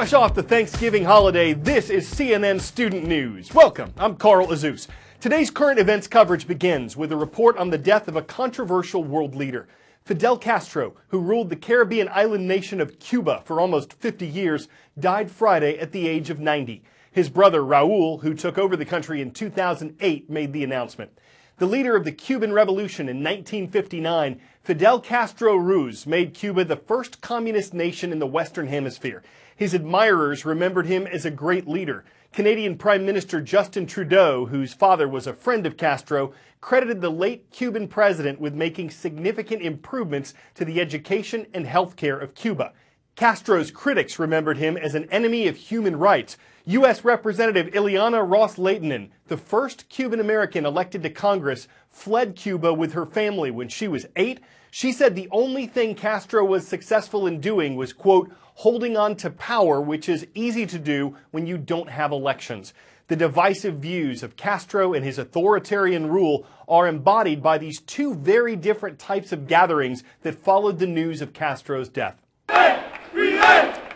Fresh off the Thanksgiving holiday, this is CNN Student News. Welcome, I'm Carl Azuz. Today's current events coverage begins with a report on the death of a controversial world leader. Fidel Castro, who ruled the Caribbean island nation of Cuba for almost 50 years, died Friday at the age of 90. His brother Raul, who took over the country in 2008, made the announcement. The leader of the Cuban Revolution in 1959, Fidel Castro Ruz, made Cuba the first communist nation in the Western Hemisphere. His admirers remembered him as a great leader. Canadian Prime Minister Justin Trudeau, whose father was a friend of Castro, credited the late Cuban president with making significant improvements to the education and health care of Cuba. Castro's critics remembered him as an enemy of human rights. U.S. Representative Ileana Ros-Lehtinen, the first Cuban American elected to Congress, fled Cuba with her family when she was 8. She said the only thing Castro was successful in doing was, quote, holding on to power, which is easy to do when you don't have elections. The divisive views of Castro and his authoritarian rule are embodied by these two very different types of gatherings that followed the news of Castro's death.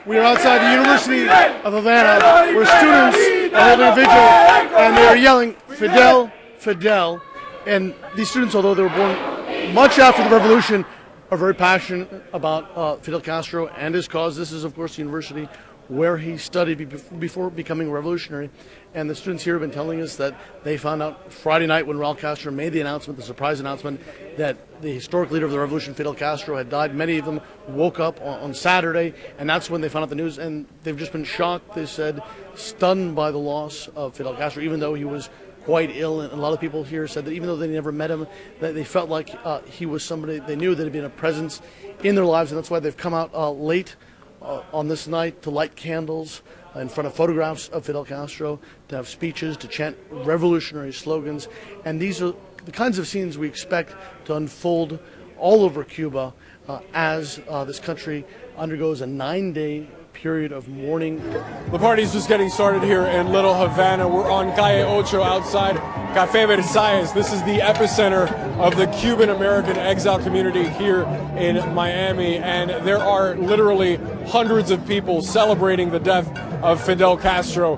We are outside the University of Havana, where students are holding a vigil, and they are yelling, Fidel, Fidel. And these students, although they were born much after the revolution, are very passionate about Fidel Castro and his cause. This is, of course, the university where he studied before becoming revolutionary. And the students here have been telling us that they found out Friday night when Raul Castro made the announcement, the surprise announcement, that the historic leader of the revolution, Fidel Castro, had died. Many of them woke up on Saturday, and that's when they found out the news. And they've just been shocked, they said, stunned by the loss of Fidel Castro, even though he was quite ill. And a lot of people here said that even though they never met him, that they felt like he was somebody they knew that had been a presence in their lives. And that's why they've come out late on this night to light candles in front of photographs of Fidel Castro, to have speeches, to chant revolutionary slogans. And these are the kinds of scenes we expect to unfold all over Cuba as this country undergoes a 9-day period of mourning. The party's just getting started here in Little Havana. We're on Calle Ocho outside Café Versailles. This is the epicenter of the Cuban American exile community here in Miami, and there are literally hundreds of people celebrating the death of Fidel Castro.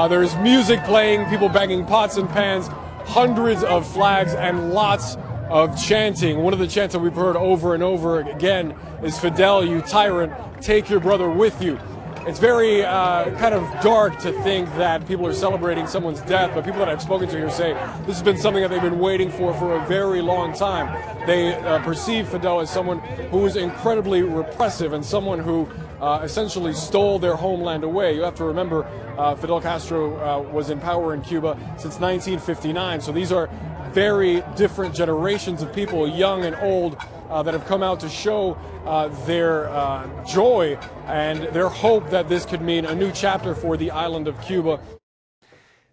There's music playing, people banging pots and pans, hundreds of flags, and lots of chanting. One of the chants that we've heard over and over again is "Fidel, you tyrant, take your brother with you." It's very kind of dark to think that people are celebrating someone's death, but people that I've spoken to here say this has been something that they've been waiting for a very long time. They perceive Fidel as someone who was incredibly repressive and someone who essentially stole their homeland away. You have to remember Fidel Castro was in power in Cuba since 1959, so these are very different generations of people, young and old, that have come out to show their joy and their hope that this could mean a new chapter for the island of Cuba.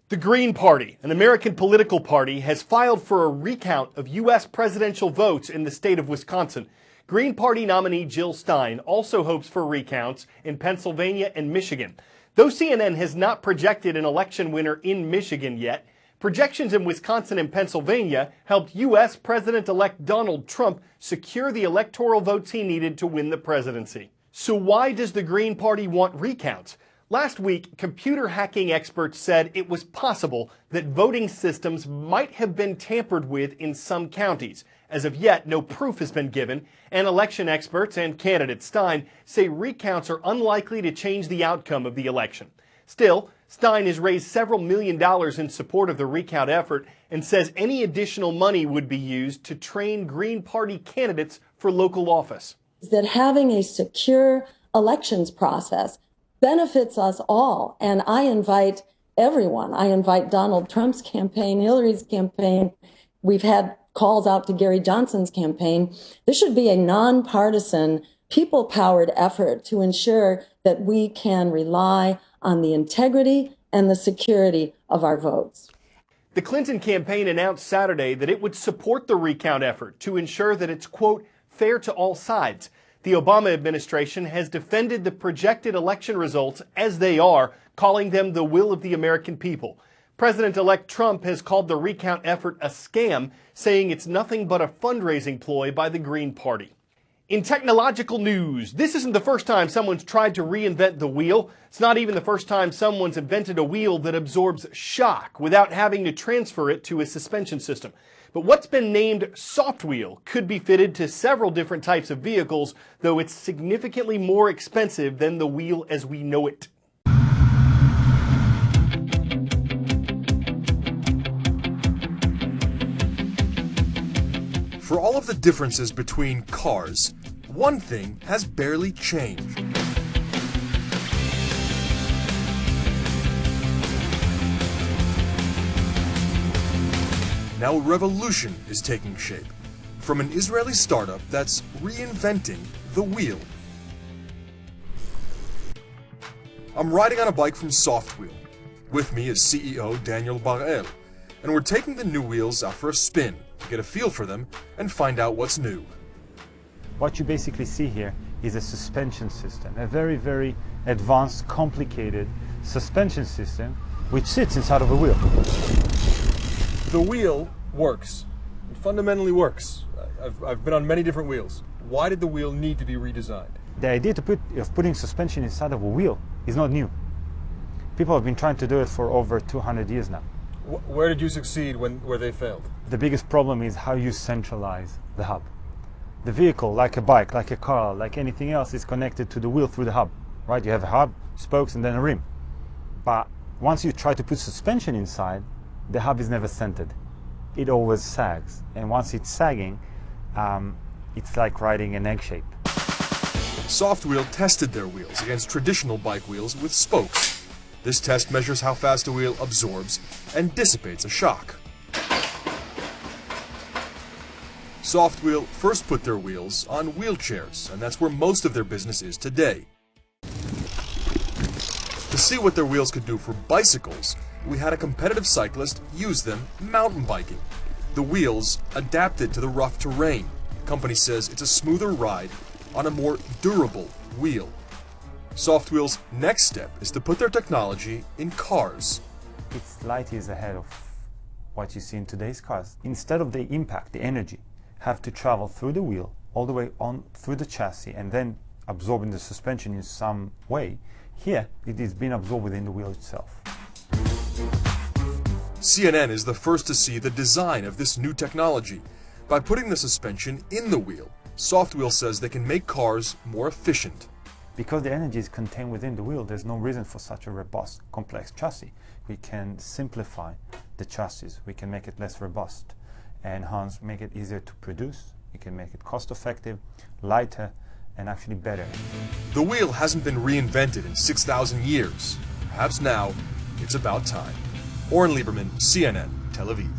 The Green Party, an American political party, has filed for a recount of U.S. presidential votes in the state of Wisconsin. Green Party nominee Jill Stein also hopes for recounts in Pennsylvania and Michigan. Though CNN has not projected an election winner in Michigan yet, projections in Wisconsin and Pennsylvania helped U.S. President-elect Donald Trump secure the electoral votes he needed to win the presidency. So why does the Green Party want recounts? Last week, computer hacking experts said it was possible that voting systems might have been tampered with in some counties. As of yet, no proof has been given, and election experts and candidate Stein say recounts are unlikely to change the outcome of the election. Still, Stein has raised several $1 million in support of the recount effort and says any additional money would be used to train Green Party candidates for local office. That having a secure elections process benefits us all, and I invite everyone. I invite Donald Trump's campaign, Hillary's campaign. We've had calls out to Gary Johnson's campaign. This should be a nonpartisan, people-powered effort to ensure that we can rely on the integrity and the security of our votes. The Clinton campaign announced Saturday that it would support the recount effort to ensure that it's, quote, fair to all sides. The Obama administration has defended the projected election results as they are, calling them the will of the American people. President-elect Trump has called the recount effort a scam, saying it's nothing but a fundraising ploy by the Green Party. In technological news, this isn't the first time someone's tried to reinvent the wheel. It's not even the first time someone's invented a wheel that absorbs shock without having to transfer it to a suspension system. But what's been named Soft Wheel could be fitted to several different types of vehicles, though it's significantly more expensive than the wheel as we know it. For all of the differences between cars, one thing has barely changed. Now a revolution is taking shape from an Israeli startup that's reinventing the wheel. I'm riding on a bike from Soft Wheel. With me is CEO Daniel Bar-El, and we're taking the new wheels out for a spin to get a feel for them and find out what's new. What you basically see here is a suspension system, a very, very advanced, complicated suspension system which sits inside of a wheel. The wheel works. It fundamentally works. I've been on many different wheels. Why did the wheel need to be redesigned? The idea of putting suspension inside of a wheel is not new. People have been trying to do it for over 200 years now. Where did you succeed where they failed? The biggest problem is how you centralize the hub. The vehicle, like a bike, like a car, like anything else, is connected to the wheel through the hub, right? You have a hub, spokes, and then a rim. But once you try to put suspension inside, the hub is never centered. It always sags. And once it's sagging, it's like riding an egg shape. Soft Wheel tested their wheels against traditional bike wheels with spokes. This test measures how fast a wheel absorbs and dissipates a shock. Soft Wheel first put their wheels on wheelchairs, and that's where most of their business is today. To see what their wheels could do for bicycles, we had a competitive cyclist use them mountain biking. The wheels adapted to the rough terrain. The company says it's a smoother ride on a more durable wheel. Soft Wheel's next step is to put their technology in cars. It's light years ahead of what you see in today's cars. Instead of the impact, the energy, have to travel through the wheel, all the way on through the chassis, and then absorbing the suspension in some way, here it is being absorbed within the wheel itself. CNN is the first to see the design of this new technology. By putting the suspension in the wheel, Soft Wheel says they can make cars more efficient. Because the energy is contained within the wheel, there's no reason for such a robust, complex chassis. We can simplify the chassis, we can make it less robust, and hence make it easier to produce. We can make it cost-effective, lighter, and actually better. The wheel hasn't been reinvented in 6,000 years. Perhaps now it's about time. Oren Lieberman, CNN, Tel Aviv.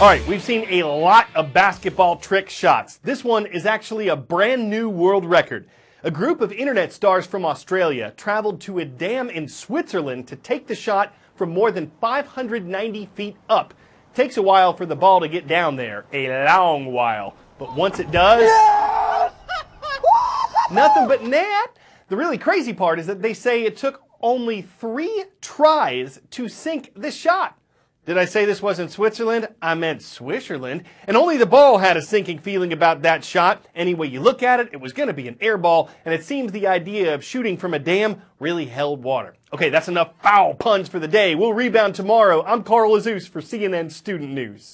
All right, we've seen a lot of basketball trick shots. This one is actually a brand new world record. A group of internet stars from Australia traveled to a dam in Switzerland to take the shot from more than 590 feet up. It takes a while for the ball to get down there, a long while. But once it does, nothing but net. The really crazy part is that they say it took only 3 tries to sink the shot. Did I say this wasn't Switzerland? I meant Swisherland. And only the ball had a sinking feeling about that shot. Any way you look at it, it was going to be an air ball, and it seems the idea of shooting from a dam really held water. Okay, that's enough foul puns for the day. We'll rebound tomorrow. I'm Carl Azuz for CNN Student News.